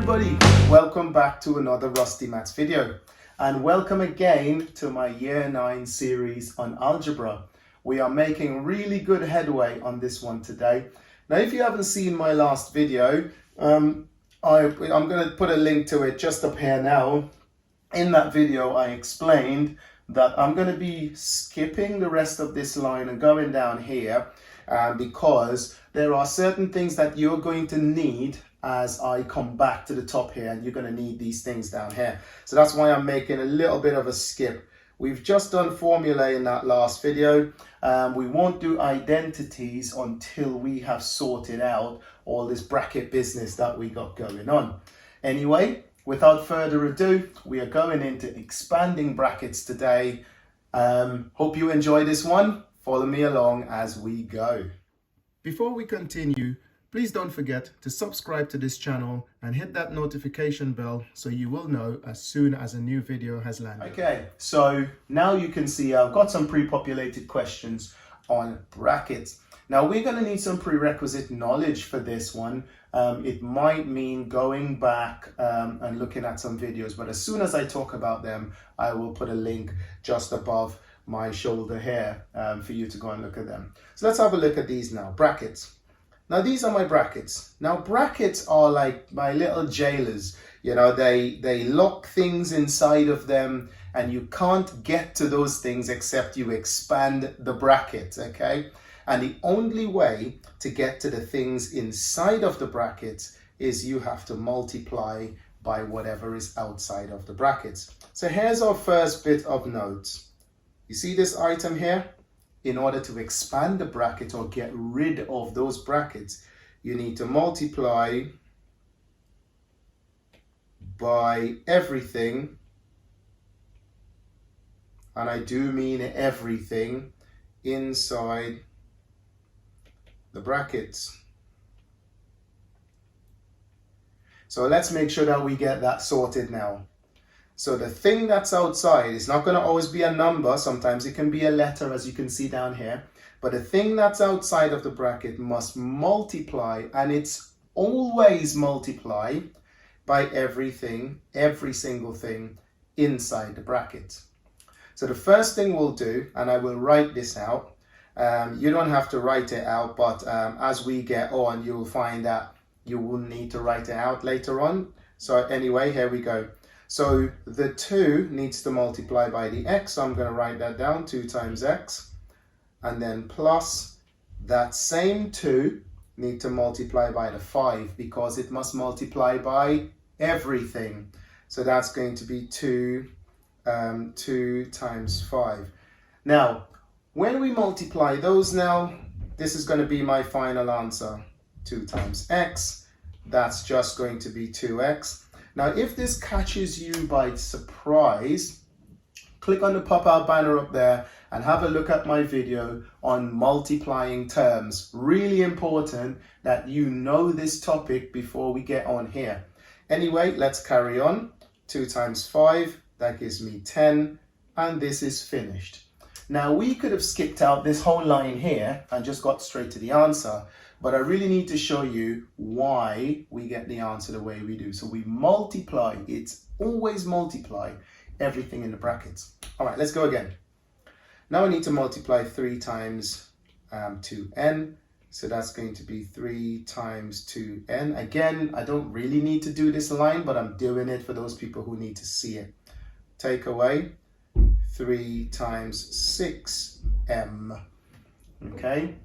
everybody, welcome back to another RostyMaths video, and welcome again to my Year 9 series on algebra. We are making really good headway on this one today. Now if you haven't seen my last video, I'm going to put a link to it just up here now. In that video I explained that I'm going to be skipping the rest of this line and going down here because there are certain things that you're going to need as I come back to the top here, and you're going to need these things down here. So that's why I'm making a little bit of a skip. We've just done formulae in that last video. We won't do identities until we have sorted out all this bracket business that we got going on. Anyway, without further ado, we are going into expanding brackets today. Hope you enjoy this one. Follow me along as we go. Before we continue, please don't forget to subscribe to this channel and hit that notification bell so you will know as soon as a new video has landed. Okay, so now you can see I've got some pre-populated questions on brackets. Now we're going to need some prerequisite knowledge for this one. It might mean going back and looking at some videos, but as soon as I talk about them, I will put a link just above my shoulder here for you to go and look at them. So let's have a look at these now. Brackets. Now these are my brackets. Now brackets are like my little jailers. You know, they lock things inside of them and you can't get to those things except you expand the bracket, okay? And the only way to get to the things inside of the brackets is you have to multiply by whatever is outside of the brackets. So here's our first bit of notes. You see this item here? In order to expand the bracket or get rid of those brackets, you need to multiply by everything, and I do mean everything, inside the brackets. So let's make sure that we get that sorted now. So the thing that's outside is not going to always be a number. Sometimes it can be a letter, as you can see down here. But the thing that's outside of the bracket must multiply, and it's always multiply by everything, every single thing inside the bracket. So the first thing we'll do, and I will write this out. You don't have to write it out, but as we get on, you'll find that you will need to write it out later on. So anyway, here we go. So the 2 needs to multiply by the x. So I'm going to write that down, 2 times x. And then plus that same 2 need to multiply by the 5 because it must multiply by everything. So that's going to be 2 times 5. Now, when we multiply those now, this is going to be my final answer. 2 times x, that's just going to be 2x. Now, if this catches you by surprise, click on the pop-out banner up there and have a look at my video on multiplying terms. Really important that you know this topic before we get on here. Anyway, let's carry on. 2 times 5, that gives me 10, and this is finished. Now, we could have skipped out this whole line here and just got straight to the answer. But I really need to show you why we get the answer the way we do. So we multiply, it's always multiply everything in the brackets. All right, let's go again. Now I need to multiply 3 times 2n. So that's going to be 3 times 2n. Again, I don't really need to do this line, but I'm doing it for those people who need to see it. Take away 3 times 6m, okay?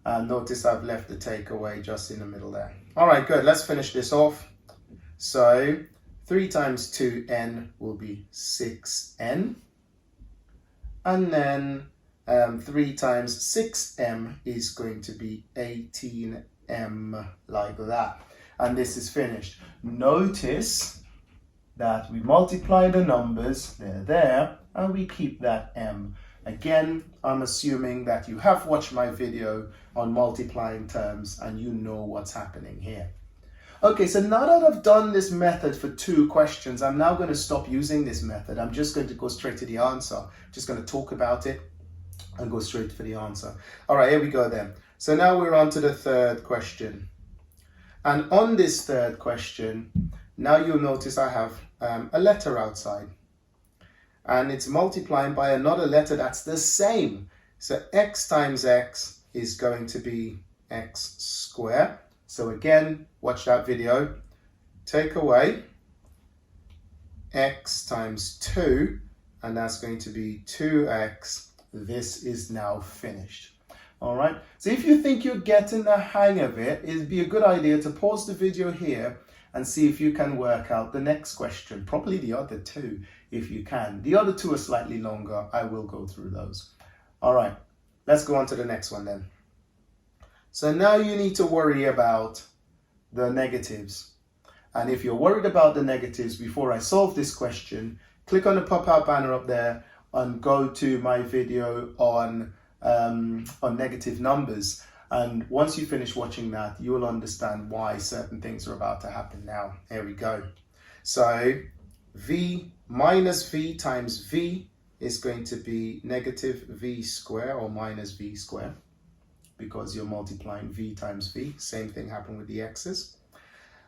And notice I've left the takeaway just in the middle there. All right, good. Let's finish this off. So 3 times 2n will be 6n. And then 3 times 6m is going to be 18m, like that. And this is finished. Notice that we multiply the numbers, they're there, and we keep that m. Again, I'm assuming that you have watched my video on multiplying terms and you know what's happening here. Okay, so now that I've done this method for 2 questions, I'm now going to stop using this method. I'm just going to go straight to the answer. Just going to talk about it and go straight for the answer. All right, here we go then. So now we're on to the third question. And on this third question, now you'll notice I have a letter outside. And it's multiplying by another letter that's the same. So x times x is going to be x squared. So again, watch that video. Take away x times 2, and that's going to be 2x. This is now finished. All right. So if you think you're getting the hang of it, it'd be a good idea to pause the video here and see if you can work out the next question, probably the other two if you can. The other two are slightly longer. I will go through those. All right, let's go on to the next one then. So now you need to worry about the negatives. And if you're worried about the negatives before I solve this question, click on the pop-out banner up there and go to my video on negative numbers. And once you finish watching that, you will understand why certain things are about to happen now. Here we go. So v minus v times v is going to be negative v squared or minus v squared, because you're multiplying v times v. Same thing happened with the x's.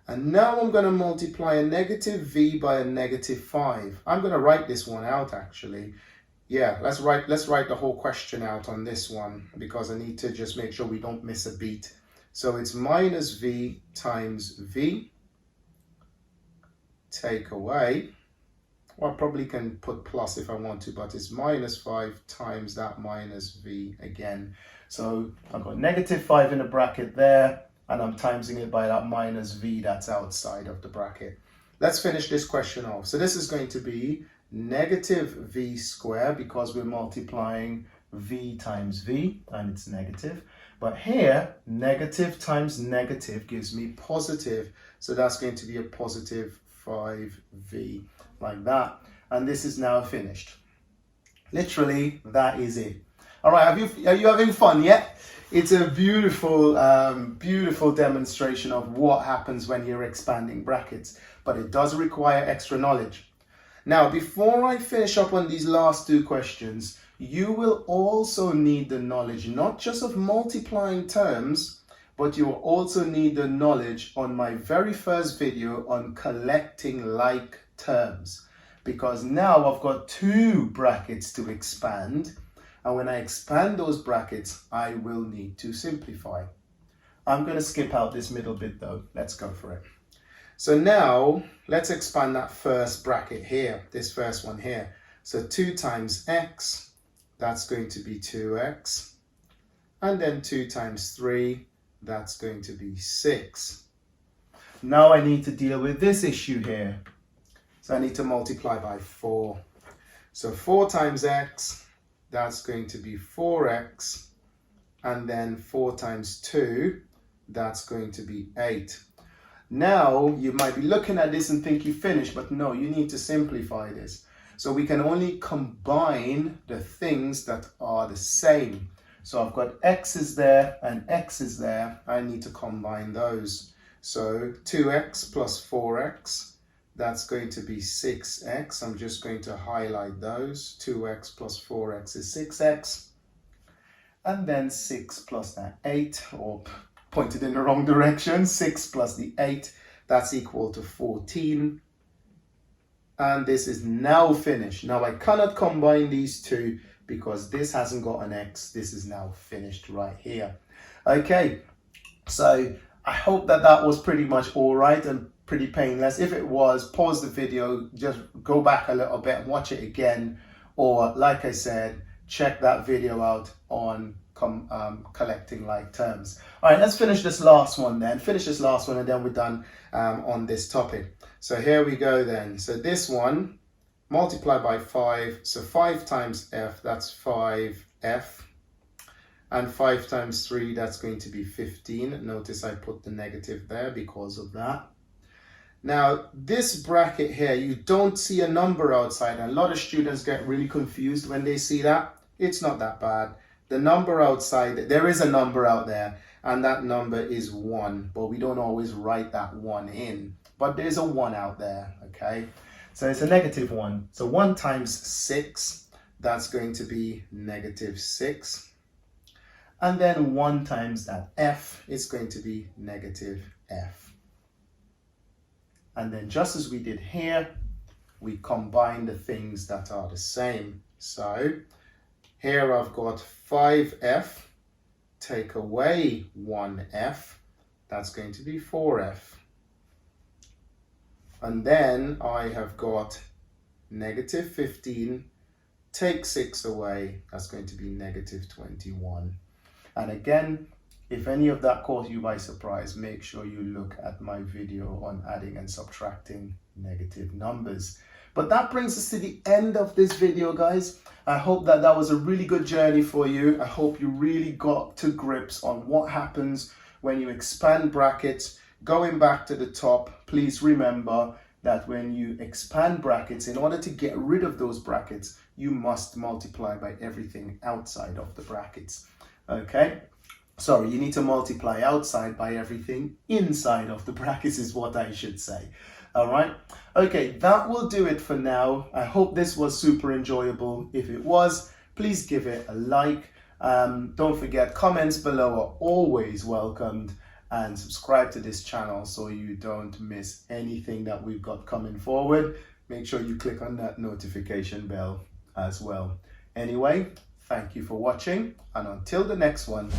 And now I'm going to multiply a negative v by a negative 5. I'm going to write this one out actually. Yeah, let's write the whole question out on this one, because I need to just make sure we don't miss a beat. So it's minus v times v, take away, well, I probably can put plus if I want to, but it's minus 5 times that minus v again. So I've got negative 5 in the bracket there, and I'm timesing it by that minus v that's outside of the bracket. Let's finish this question off. So this is going to be negative v squared, because we're multiplying v times v and it's negative. But here, negative times negative gives me positive. So that's going to be a positive 5v, like that. And this is now finished. Literally, that is it. All right, are you having fun yet? It's a beautiful, beautiful demonstration of what happens when you're expanding brackets, but it does require extra knowledge. Now, before I finish up on these last two questions, you will also need the knowledge, not just of multiplying terms, but you will also need the knowledge on my very first video on collecting like terms. Because now I've got two brackets to expand. And when I expand those brackets, I will need to simplify. I'm going to skip out this middle bit though. Let's go for it. So now let's expand that first bracket here, this first one here. So 2 times x, that's going to be 2x. And then 2 times 3, that's going to be 6. Now I need to deal with this issue here. So I need to multiply by 4. So 4 times x, that's going to be 4x. And then 4 times 2, that's going to be 8. Now, you might be looking at this and think you finished, but no, you need to simplify this. So we can only combine the things that are the same. So I've got x's there and x's there. I need to combine those. So 2x plus 4x, that's going to be 6x. I'm just going to highlight those. 2x plus 4x is 6x. And then 6 plus that 8, or pointed in the wrong direction, 6 plus the 8, that's equal to 14. And this is now finished. Now I cannot combine these two because this hasn't got an x. This is now finished right here. Okay, so I hope that was pretty much all right and pretty painless. If it was, pause the video, just go back a little bit and watch it again. Or like I said, check that video out on collecting like terms. All right, let's finish this last one then. Finish this last one and then we're done on this topic. So here we go then. So this one, multiply by 5. So 5 times f, that's 5f. And 5 times 3, that's going to be 15. Notice I put the negative there because of that. Now, this bracket here, you don't see a number outside. A lot of students get really confused when they see that. It's not that bad. The number outside, there is a number out there, and that number is 1, but we don't always write that 1 in. But there's a 1 out there, okay? So it's a negative 1. So 1 times 6, that's going to be negative 6. And then 1 times that f is going to be negative f. And then just as we did here, we combine the things that are the same. So here I've got 5f, take away 1f, that's going to be 4f. And then I have got negative 15, take 6 away, that's going to be negative 21. And again, if any of that caught you by surprise, make sure you look at my video on adding and subtracting negative numbers. But that brings us to the end of this video, guys. I hope that was a really good journey for you. I hope you really got to grips on what happens when you expand brackets. Going back to the top, please remember that when you expand brackets, in order to get rid of those brackets, you must multiply by everything outside of the brackets. Okay? Sorry, you need to multiply outside by everything inside of the brackets is what I should say. All right. Okay, that will do it for now. I hope this was super enjoyable. If it was, please give it a like. Don't forget, comments below are always welcomed, and subscribe to this channel so you don't miss anything that we've got coming forward. Make sure you click on that notification bell as well. Anyway, thank you for watching, and until the next one.